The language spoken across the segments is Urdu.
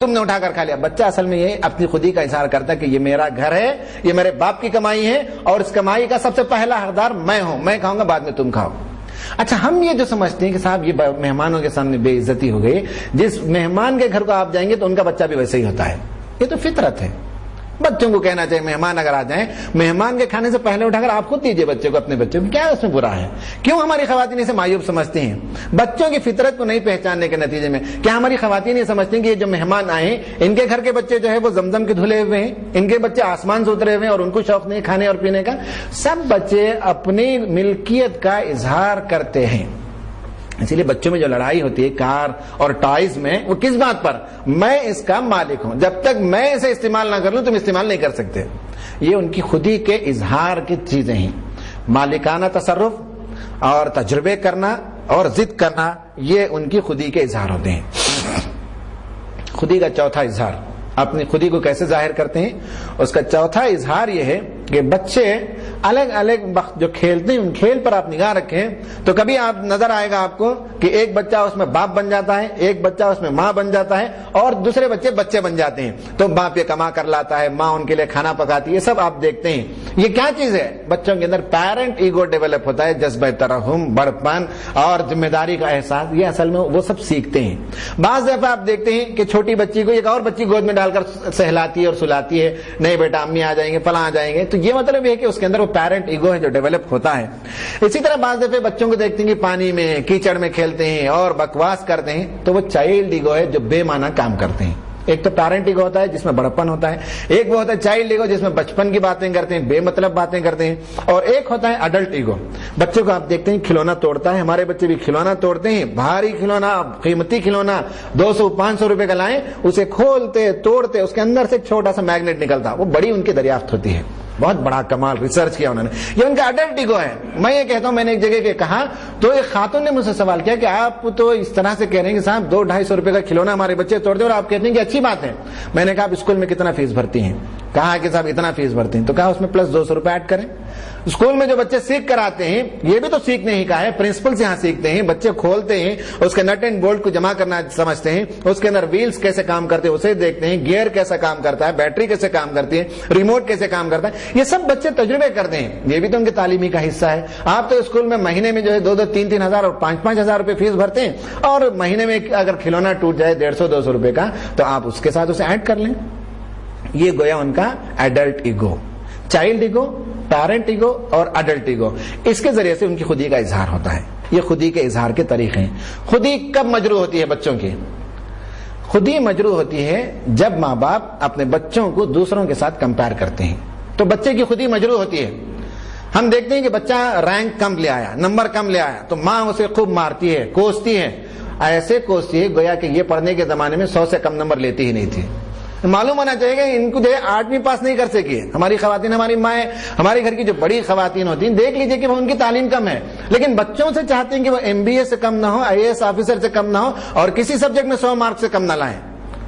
تم نے اٹھا کر کھا لیا. بچہ اصل میں یہ اپنی خودی کا اظہار کرتا ہے کہ یہ میرا گھر ہے, یہ میرے باپ کی کمائی ہے, اور اس کمائی کا سب سے پہلا حقدار میں ہوں, میں کھاؤں گا بعد میں تم کھاؤ. اچھا, ہم یہ جو سمجھتے ہیں کہ صاحب یہ مہمانوں کے سامنے بے عزتی ہو گئی, جس مہمان کے گھر کو آپ جائیں گے تو ان کا بچہ بھی ویسے ہی ہوتا ہے, یہ تو فطرت ہے. بچوں کو کہنا چاہیے مہمان اگر آ جائیں, مہمان کے کھانے سے پہلے اٹھا کر آپ خود دیجئے بچے کو, اپنے بچے کو, کیا اس میں برا ہے؟ کیوں ہماری خواتین اسے معیوب سمجھتی ہیں؟ بچوں کی فطرت کو نہیں پہچاننے کے نتیجے میں کیا ہماری خواتین یہ سمجھتی ہیں کہ یہ جو مہمان آئے ان کے گھر کے بچے جو ہے وہ زمزم کے دھلے ہوئے ہیں, ان کے بچے آسمان سے اترے ہوئے ہیں اور ان کو شوق نہیں کھانے اور پینے کا؟ سب بچے اپنی ملکیت کا اظہار کرتے ہیں. اسی لیے بچوں میں جو لڑائی ہوتی ہے کار اور ٹائز میں, وہ کس بات پر؟ میں اس کا مالک ہوں, جب تک میں اسے استعمال نہ کر لوں تم استعمال نہیں کر سکتے. یہ ان کی خودی کے اظہار کی چیزیں ہیں. مالکانہ تصرف اور تجربے کرنا اور ضد کرنا, یہ ان کی خودی کے اظہار ہوتے ہیں. خودی کا چوتھا اظہار, اپنی خودی کو کیسے ظاہر کرتے ہیں, اس کا چوتھا اظہار یہ ہے کہ بچے الگ الگ وقت جو کھیلتے ہیں ان کھیل پر آپ نگاہ رکھیں تو کبھی آپ نظر آئے گا آپ کو کہ ایک بچہ اس میں باپ بن جاتا ہے, ایک بچہ اس میں ماں بن جاتا ہے, اور دوسرے بچے بچے بن جاتے ہیں. تو باپ یہ کما کر لاتا ہے, ماں ان کے لیے کھانا پکاتی ہے, یہ سب آپ دیکھتے ہیں. یہ کیا چیز ہے؟ بچوں کے اندر پیرنٹ ایگو ڈیولپ ہوتا ہے, جذبہ ترحم, بڑپن اور ذمہ داری کا احساس. یہ اصل میں وہ سب سیکھتے ہیں. بعض دفعہ آپ دیکھتے ہیں کہ چھوٹی بچی کو ایک اور بچی گود میں ڈال کر سہلاتی ہے اور سلاتی ہے, نہیں بیٹا امی آ جائیں گے, فلاں آ جائیں گے. تو یہ مطلب یہ کہ اس کے اندر وہ پیرنٹ ایگو ہے جو ڈیولپ ہوتا ہے. اسی طرح بعض دفعہ بچوں کو دیکھتے ہیں کہ پانی میں کیچڑ میں کھیلتے ہیں اور بکواس کرتے ہیں, تو وہ چائلڈ ایگو ہے جو بے معنی کام کرتے ہیں. ایک تو پیرنٹ ایگو ہوتا ہے جس میں بڑپن ہوتا ہے, ایک وہ ہوتا ہے چائلڈ ایگو جس میں بچپن کی باتیں کرتے ہیں, بے مطلب باتیں کرتے ہیں, اور ایک ہوتا ہے اڈلٹ ایگو. بچوں کو آپ دیکھتے ہیں کھلونا توڑتا ہے, ہمارے بچے بھی کھلونا توڑتے ہیں, بھاری کھلونا, قیمتی کھلونا 200-500 روپے کا لائیں, اسے کھولتے توڑتے اس کے اندر سے چھوٹا سا میگنیٹ نکلتا, وہ بڑی ان کی دریافت ہوتی ہے. بہت بڑا کمال ریسرچ کیا انہوں نے, یہ ان کا اڈلٹ ایگو ہے. میں یہ کہتا ہوں, میں نے ایک جگہ کہا تو ایک خاتون نے مجھ سے سوال کیا کہ آپ تو اس طرح سے کہہ رہے ہیں کہ صاحب 200-250 روپے کا کھلونا ہمارے بچے توڑ دیں اور آپ کہتے ہیں کہ اچھی بات ہے. میں نے کہا آپ اسکول میں کتنا فیس بھرتی ہیں؟ کہا کہ صاحب اتنا فیس بھرتے ہیں. تو کہا اس میں پلس 200 روپے ایڈ کریں. اسکول میں جو بچے سیکھ کر آتے ہیں, یہ بھی تو سیکھنے ہی کا ہے, پرنسپل یہاں سیکھتے ہیں. بچے کھولتے ہیں, اس کے نٹ اینڈ بولٹ کو جمع کرنا سمجھتے ہیں, اس کے اندر ویلز کیسے کام کرتے ہیں اسے دیکھتے ہیں, گیئر کیسا کام کرتا ہے, بیٹری کیسے کام کرتی ہے, ریموٹ کیسے کام کرتا ہے, یہ سب بچے تجربے کرتے ہیں. یہ بھی تو ان کے تعلیمی کا حصہ ہے. آپ تو اسکول میں مہینے میں جو ہے 2-3 ہزار اور 5 ہزار روپے فیس بھرتے ہیں, اور مہینے میں اگر کھلونا ٹوٹ جائے 150-200 روپے کا تو آپ اس کے ساتھ اسے ایڈ کر لیں. یہ گویا ان کا adult ego, child ego, parent ego اور اڈلٹ ایگو. اس کے ذریعے سے ان کی خودی کا اظہار ہوتا ہے. یہ خودی کے اظہار کے طریقے ہیں. خودی کب مجروح ہوتی ہے بچوں کی؟ خودی مجروح ہوتی ہے جب ماں باپ اپنے بچوں کو دوسروں کے ساتھ کمپیئر کرتے ہیں, تو بچے کی خودی مجروح ہوتی ہے. ہم دیکھتے ہیں کہ بچہ رینک کم لے آیا, نمبر کم لے آیا, تو ماں اسے خوب مارتی ہے, کوستی ہے, ایسے کوستی ہے گویا کہ یہ پڑھنے کے زمانے میں 100 سے کم نمبر لیتی ہی نہیں تھی. معلوم ہونا چاہیے کہ ان کو جو ہے 8ویں پاس نہیں کر سکی. ہماری خواتین, ہماری مائیں, ہمارے گھر کی جو بڑی خواتین ہوتی ہیں, دیکھ لیجئے کہ وہ ان کی تعلیم کم ہے, لیکن بچوں سے چاہتے ہیں کہ وہ MBA سے کم نہ ہو, IAS آفیسر سے کم نہ ہو, اور کسی سبجیکٹ میں 100 مارک سے کم نہ لائیں.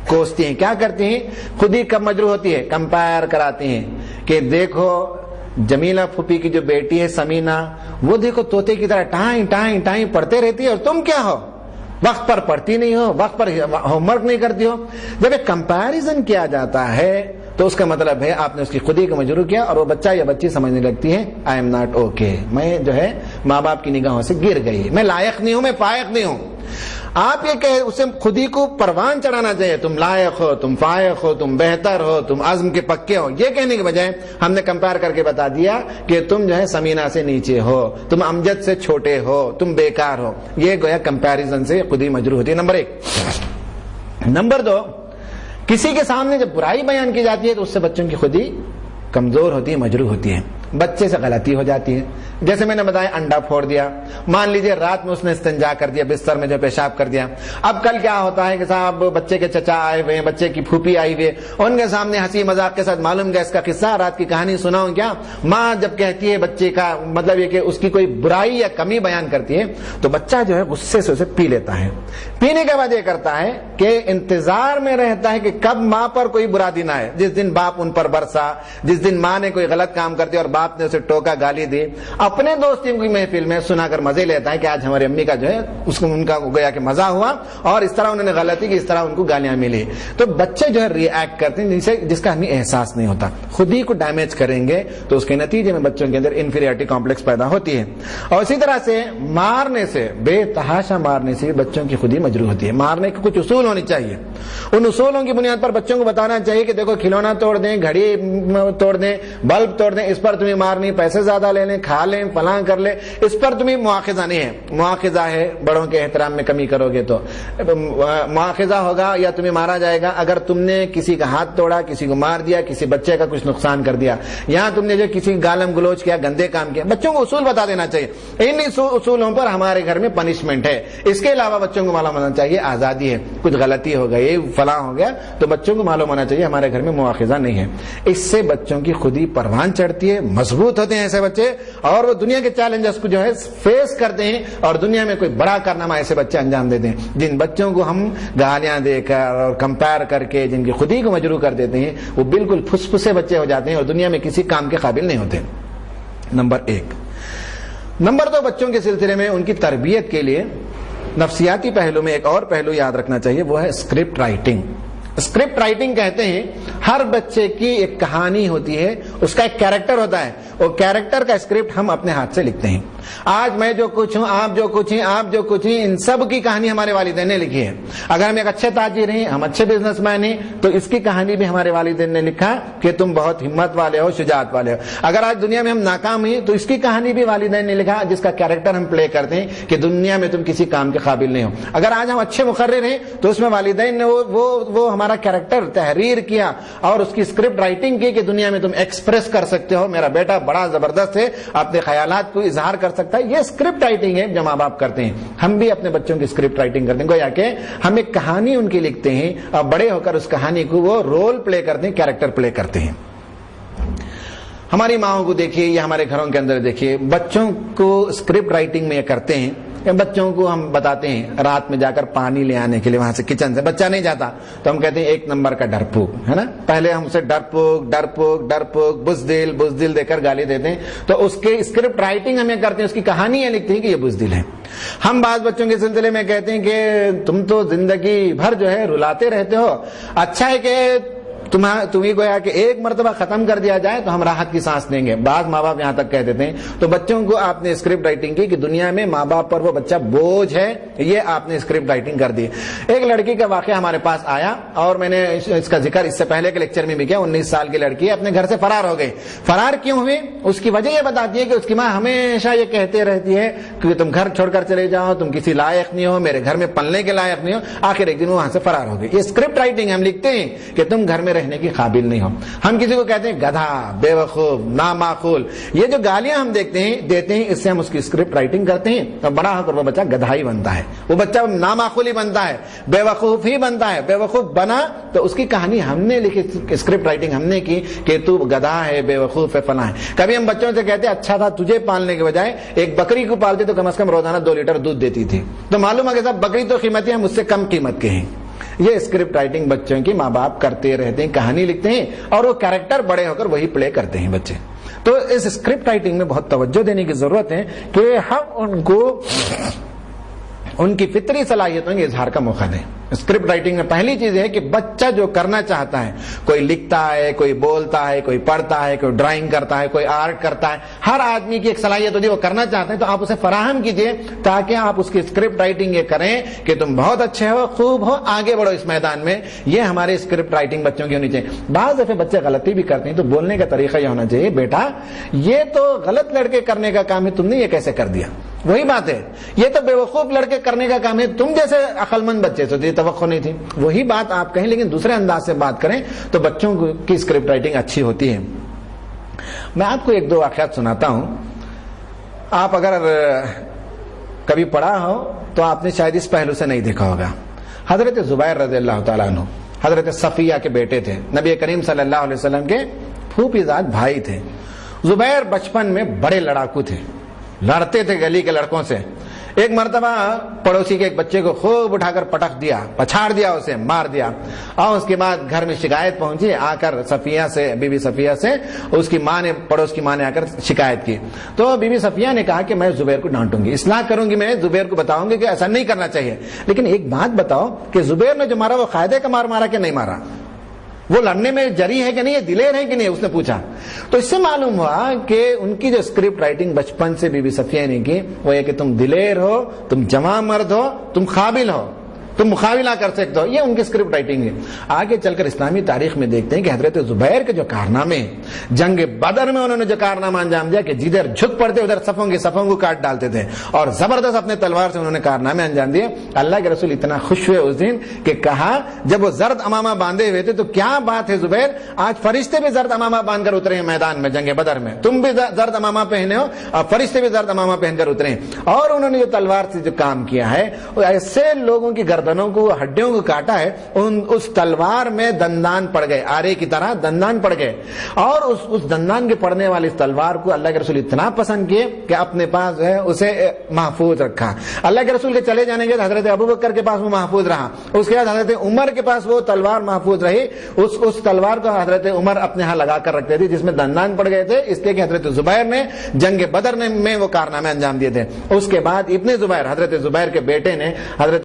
کوستی ہیں. کیا کرتی ہیں؟ خودی کب مجروح ہوتی ہے؟ کمپیئر کراتی ہیں کہ دیکھو جمیلہ پھوپھی کی جو بیٹی ہے سمینہ, وہ دیکھو طوطے کی طرح ٹائیں ٹائیں ٹائیں پڑھتے رہتی ہے, اور تم کیا ہو, وقت پر پڑھتی نہیں ہو, وقت پر ہوم ورک نہیں کرتی ہو. جب ایک کمپیریزن کیا جاتا ہے تو اس کا مطلب ہے آپ نے اس کی خودی کو مجروح کیا, اور وہ بچہ یا بچی سمجھنے لگتی ہے آئی ایم ناٹ اوکے, میں جو ہے ماں باپ کی نگاہوں سے گر گئی, میں لائق نہیں ہوں, میں فائق نہیں ہوں. آپ یہ کہ اسے خودی کو پروان چڑھانا چاہیے, تم لائق ہو, تم فائق ہو, تم بہتر ہو, تم عزم کے پکے ہو. یہ کہنے کے بجائے ہم نے کمپیئر کر کے بتا دیا کہ تم جو ہے سمینہ سے نیچے ہو, تم امجد سے چھوٹے ہو, تم بیکار ہو. یہ گویا کمپیریزن سے خودی مجروح ہوتی ہے. نمبر 1. نمبر 2, کسی کے سامنے جب برائی بیان کی جاتی ہے تو اس سے بچوں کی خودی کمزور ہوتی ہے, مجروح ہوتی ہے. بچے سے غلطی ہو جاتی ہے, جیسے میں نے بتایا انڈا پھوڑ دیا, مان لیجئے رات میں اس نے استنجا کر دیا, بستر میں جو پیشاب کر دیا. اب کل کیا ہوتا ہے کہ صاحب بچے کے چچا آئے ہوئے ہیں, بچے کی پھوپھی آئی ہوئی ہے, ان کے سامنے ہنسی مذاق کے ساتھ معلوم گیا اس کا قصہ, رات کی کہانی سناؤں کیا. ماں جب کہتی ہے بچے کا مطلب یہ کہ اس کی کوئی برائی یا کمی بیان کرتی ہے, تو بچہ جو ہے غصے سے اسے پی لیتا ہے. پینے کے بعد یہ کرتا ہے کہ انتظار میں رہتا ہے کہ کب ماں پر کوئی برا دن آئے. جس دن باپ ان پر برسا, جس دن ماں نے کوئی غلط کام کرتی اور باپ نے اسے ٹوکا, گالی دی, اب اپنے دوستوں کی محفل میں سنا کر مزے لیتا ہے کہ آج ہماری امی کا جو ہے اس کو ان کا گویا کہ مزہ ہوا اور اس طرح انہوں نے غلطی کی, اس طرح ان کو گالیاں ملی. تو بچے جو ہے ری ایکٹ کرتے ہیں جس کا ہمیں احساس نہیں ہوتا. خود ہی کو ڈیمیج کریں گے تو اس کے نتیجے میں بچوں کے اندر انفیریٹی کمپلیکس پیدا ہوتی ہے. اور اسی طرح سے مارنے سے, بے تحاشا مارنے سے بچوں کی خود ہی مجروح ہوتی ہے. مارنے کے کچھ اصول ہونے چاہیے. ان اصولوں کی بنیاد پر بچوں کو بتانا چاہیے کہ دیکھو کھلونا توڑ دیں, گھڑی توڑ دیں, بلب توڑ دیں, اس پر تمہیں مارنی, پیسے زیادہ لے لیں, کھا لیں, فلاں کر لیں, اس پر تمہیں مواخذہ نہیں ہے. مواخذہ ہے بڑوں کے احترام میں کمی کرو گے تو مواخذہ ہوگا یا تمہیں مارا جائے گا اگر تم نے کسی کا ہاتھ توڑا, کسی کو مار دیا, کسی بچے کا کچھ نقصان کر دیا, یہاں تم نے جو کسی گالم گلوچ کیا, گندے کام کیا. بچوں کو اصول بتا دینا چاہیے. ان اصولوں پر ہمارے گھر میں پنشمنٹ ہے. اس کے علاوہ بچوں کو معلوم ہونا چاہیے آزادی ہے. کچھ غلطی ہو گئی, فلاں ہو گیا, تو بچوں کو معلوم ہونا چاہیے ہمارے گھر میں مواخذہ نہیں ہے. اس سے بچوں کی خود ہی پروان چڑھتی ہے, مضبوط ہوتے ہیں ایسے بچے, اور وہ دنیا کے چیلنجز کو جو ہے فیس کرتے ہیں اور دنیا میں کوئی بڑا کارنامہ ایسے بچے انجام دیتے ہیں. جن بچوں کو ہم گالیاں دے کر اور کمپیئر کر کے جن کی خود ہی کو مجروح کر دیتے ہیں, وہ بالکل پھسپھسے بچے ہو جاتے ہیں اور دنیا میں کسی کام کے قابل نہیں ہوتے. نمبر 1. نمبر 2, بچوں کے سلسلے میں ان کی تربیت کے لیے نفسیاتی پہلو میں ایک اور پہلو یاد رکھنا چاہیے, وہ ہے اسکرپٹ رائٹنگ. اسکرپٹ رائٹنگ کہتے ہیں ہر بچے کی ایک کہانی ہوتی ہے, اس کا ایک کیریکٹر ہوتا ہے, اور کیریکٹر کا اسکرپٹ ہم اپنے ہاتھ سے لکھتے ہیں. آج میں جو کچھ ہوں, آپ جو کچھ ہیں, آپ جو کچھ ہیں, ان سب کی کہانی ہمارے والدین نے لکھی ہے. اگر ہم ایک اچھے تاجر ہیں, ہم اچھے بزنس مین ہیں, تو اس کی کہانی بھی ہمارے والدین نے لکھا کہ تم بہت ہمت والے ہو, شجاعت والے ہو. اگر آج دنیا میں ہم ناکام ہیں تو اس کی کہانی بھی والدین نے لکھا جس کا کیریکٹر ہم پلے کرتے ہیں کہ دنیا میں تم کسی کام کے قابل نہیں ہو. اگر آج ہم اچھے مقرر ہیں تو اس میں والدین نے وہ ہمارا کیریکٹر تحریر کیا اور اس کی اسکرپٹ رائٹنگ کی کہ دنیا میں تم ایکسپریس کر سکتے ہو, میرا بیٹا بڑا زبردست ہے, اپنے خیالات کو اظہار کر سکتا ہے. یہ اسکرپٹ رائٹنگ ہے جو ماں باپ کرتے ہیں. ہم بھی اپنے بچوں کی اسکرپٹ رائٹنگ کرتے ہیں, گویا کہ ہم ایک کہانی ان کی لکھتے ہیں اور بڑے ہو کر اس کہانی کو وہ رول پلے کرتے ہیں, کیریکٹر پلے کرتے ہیں. ہماری ماؤں کو دیکھیے یا ہمارے گھروں کے اندر دیکھیے, بچوں کو اسکرپٹ رائٹنگ میں یہ کرتے ہیں. بچوں کو ہم بتاتے ہیں رات میں جا کر پانی لے آنے کے لیے, وہاں سے کچن سے بچہ نہیں جاتا تو ہم کہتے ہیں 1 نمبر کا ڈرپوک ہے نا. پہلے ہم اسے ڈرپوک ڈرپوک ڈرپوک بزدل بزدل دے کر گالی دیتے ہیں, تو اس کے اسکرپٹ رائٹنگ ہمیں کرتے ہیں, اس کی کہانی یہ لکھتے ہیں کہ یہ بزدل ہے. ہم بعض بچوں کے سلسلے میں کہتے ہیں کہ تم تو زندگی بھر جو ہے رلاتے رہتے ہو, اچھا ہے کہ تمہیں گویا کہ ایک مرتبہ ختم کر دیا جائے تو ہم راحت کی سانس دیں گے. بعض ماں باپ یہاں تک کہہ دیتے ہیں. تو بچوں کو آپ نے اسکرپٹ رائٹنگ کی کہ دنیا میں ماں باپ پر وہ بچہ بوجھ ہے, یہ آپ نے اسکرپٹ رائٹنگ کر دی. ایک لڑکی کا واقعہ ہمارے پاس آیا اور میں نے اس کا ذکر اس سے پہلے کے لیکچر میں بھی کیا. 19 سال کی لڑکی ہے, اپنے گھر سے فرار ہو گئی. فرار کیوں ہوئی اس کی وجہ یہ بتاتی ہے کہ اس کی ماں ہمیشہ یہ کہتے رہتی ہے کہ تم گھر چھوڑ کر چلے جاؤ, تم کسی لائق نہیں ہو, میرے گھر میں پلنے کے لائق نہیں ہو. آخر ایک دن وہ وہاں سے فرار ہو گئی. یہ اسکرپٹ رائٹنگ ہم لکھتے ہیں کہ تم گھر میں رہنے کی قابل نہیں. ہم کسی کو کہتے ہیں گدھا, بے وقوف, نامعقول. یہ جو گالیاں ہم دیتے ہیں اس سے ہم اس کی اسکرپٹ رائٹنگ کرتے ہیں, اور بڑا ہو کر وہ بچہ گدھا ہی بنتا ہے, وہ بچہ نامعقول ہی بنتا ہے, بے وقوف ہی بنتا ہے. بے وقوف بنا تو اس کی کہانی ہم نے لکھی, اسکرپٹ رائٹنگ ہم نے کی کہ تو گدھا ہے, بے وقوف ہے, فلاں ہے. کبھی ہم بچوں سے کہتے ہیں اچھا تھا تجھے پالنے کے بجائے ایک بکری کو پالتے تو کم از کم روزانہ 2 لیٹر دودھ دیتی تھی. تو معلوم ہے کہ صاحب بکری تو قیمتی ہے, ہم اس سے کم قیمت کے ہیں. یہ اسکرپٹ رائٹنگ بچوں کی ماں باپ کرتے رہتے ہیں, کہانی لکھتے ہیں اور وہ کیریکٹر بڑے ہو کر وہی پلے کرتے ہیں بچے. تو اس اسکرپٹ رائٹنگ میں بہت توجہ دینے کی ضرورت ہے کہ ہم ان کو ان کی فطری صلاحیتوں کے اظہار کا موقع دیں. اسکرپٹ رائٹنگ میں پہلی چیز ہے کہ بچہ جو کرنا چاہتا ہے, کوئی لکھتا ہے, کوئی بولتا ہے, کوئی پڑھتا ہے, کوئی ڈرائنگ کرتا ہے, کوئی آرٹ کرتا ہے, ہر آدمی کی ایک صلاحیت ہوتی ہے, وہ کرنا چاہتے ہیں, تو آپ اسے فراہم کیجئے تاکہ آپ اس کی اسکرپٹ رائٹنگ یہ کریں کہ تم بہت اچھے ہو, خوب ہو, آگے بڑھو اس میدان میں. یہ ہماری اسکرپٹ رائٹنگ بچوں کی ہونی چاہیے. بعض دفعہ بچے غلطی بھی کرتے ہیں تو بولنے کا طریقہ یہ ہونا چاہیے, بیٹا یہ تو غلط لڑکے کرنے کا کام ہے, تم نے یہ کیسے کر دیا. وہی بات ہے, یہ تو بے وقوف لڑکے کرنے کا کام ہے, تم جیسے عقل مند بچے سے یہ توقع نہیں تھی. وہی بات آپ کہیں لیکن دوسرے انداز سے بات کریں تو بچوں کی اسکرپٹ رائٹنگ اچھی ہوتی ہے. میں آپ کو 1-2 واقعات سناتا ہوں. آپ اگر کبھی پڑھا ہو تو آپ نے شاید اس پہلو سے نہیں دیکھا ہوگا. حضرت زبیر رضی اللہ تعالیٰ عنہ حضرت صفیہ کے بیٹے تھے, نبی کریم صلی اللہ علیہ وسلم کے پھوپھی زاد بھائی تھے. زبیر بچپن میں بڑے لڑاکو تھے, لڑتے تھے گلی کے لڑکوں سے. ایک مرتبہ پڑوسی کے ایک بچے کو خوب اٹھا کر پٹک دیا، پچھاڑ دیا، اسے مار دیا، اور اس کے بعد گھر میں شکایت پہنچی، آ کر صفیہ سے، بی بی صفیہ سے اس کی ماں نے، پڑوس کی ماں نے آ کر شکایت کی. تو بی بی صفیہ نے کہا کہ میں زبیر کو ڈانٹوں گی، اصلاح کروں گی، میں زبیر کو بتاؤں گی کہ ایسا نہیں کرنا چاہیے. لیکن ایک بات بتاؤ کہ زبیر نے جو مارا وہ قاعدے کا مارا کہ نہیں مارا؟ وہ لڑنے میں جری ہے کہ نہیں، دلیر ہے کہ نہیں، اس نے پوچھا. تو اس سے معلوم ہوا کہ ان کی جو اسکرپٹ رائٹنگ بچپن سے بی بی صفیہ نے کی وہ یہ کہ تم دلیر ہو، تم جوان مرد ہو، تم قابل ہو، تم مقابلہ کر سکتے ہو. یہ ان کی اسکرپٹ رائٹنگ ہے. آگے چل کر اسلامی تاریخ میں دیکھتے ہیں کہ حضرت زبیر کے جو کارنامے ہیں، جنگ بدر میں انہوں نے جو کارنامہ انجام دیا کہ جدھر جھک پڑتے ادھر صفوں کو کاٹ ڈالتے تھے، اور زبردست اپنے تلوار سے انہوں نے کارنامے انجام دیے. اللہ کے رسول اتنا خوش ہوئے اس دن کہ کہا، جب وہ زرد امامہ باندھے ہوئے تھے تو کیا بات ہے زبیر، آج فرشتے بھی زرد امامہ باندھ کر اترے ہیں میدان میں جنگ بدر میں، تم بھی زرد امامہ پہنے ہو اور فرشتے بھی زرد امامہ پہن کر اترے ہیں. اور انہوں نے جو تلوار سے جو کام کیا ہے، ایسے لوگوں کی گردنوں کو، ہڈیوں کو کاٹا ہے، اس تلوار میں دندان پڑ گئے، آرے کی طرح دندان پڑ گئے. اور اس دندان کے پڑنے والی اس تلوار کو اللہ کے رسول اتنا پسند کیے کہ اپنے پاس جو ہے اسے محفوظ رکھا. اللہ کے رسول کے چلے جانے کے بعد حضرت ابوبکر کے پاس وہ محفوظ رہا، اس کے بعد حضرت عمر کے پاس وہ تلوار محفوظ رہی. اس تلوار کو حضرت عمر اپنے ہاں لگا کر رکھتے تھے جس میں دندان پڑ گئے تھے، اس لیے کہ حضرت زبیر نے جنگ بدر میں وہ کارنامے انجام دیے تھے. اس کے بعد ابن زبیر، حضرت زبیر کے بیٹے نے، حضرت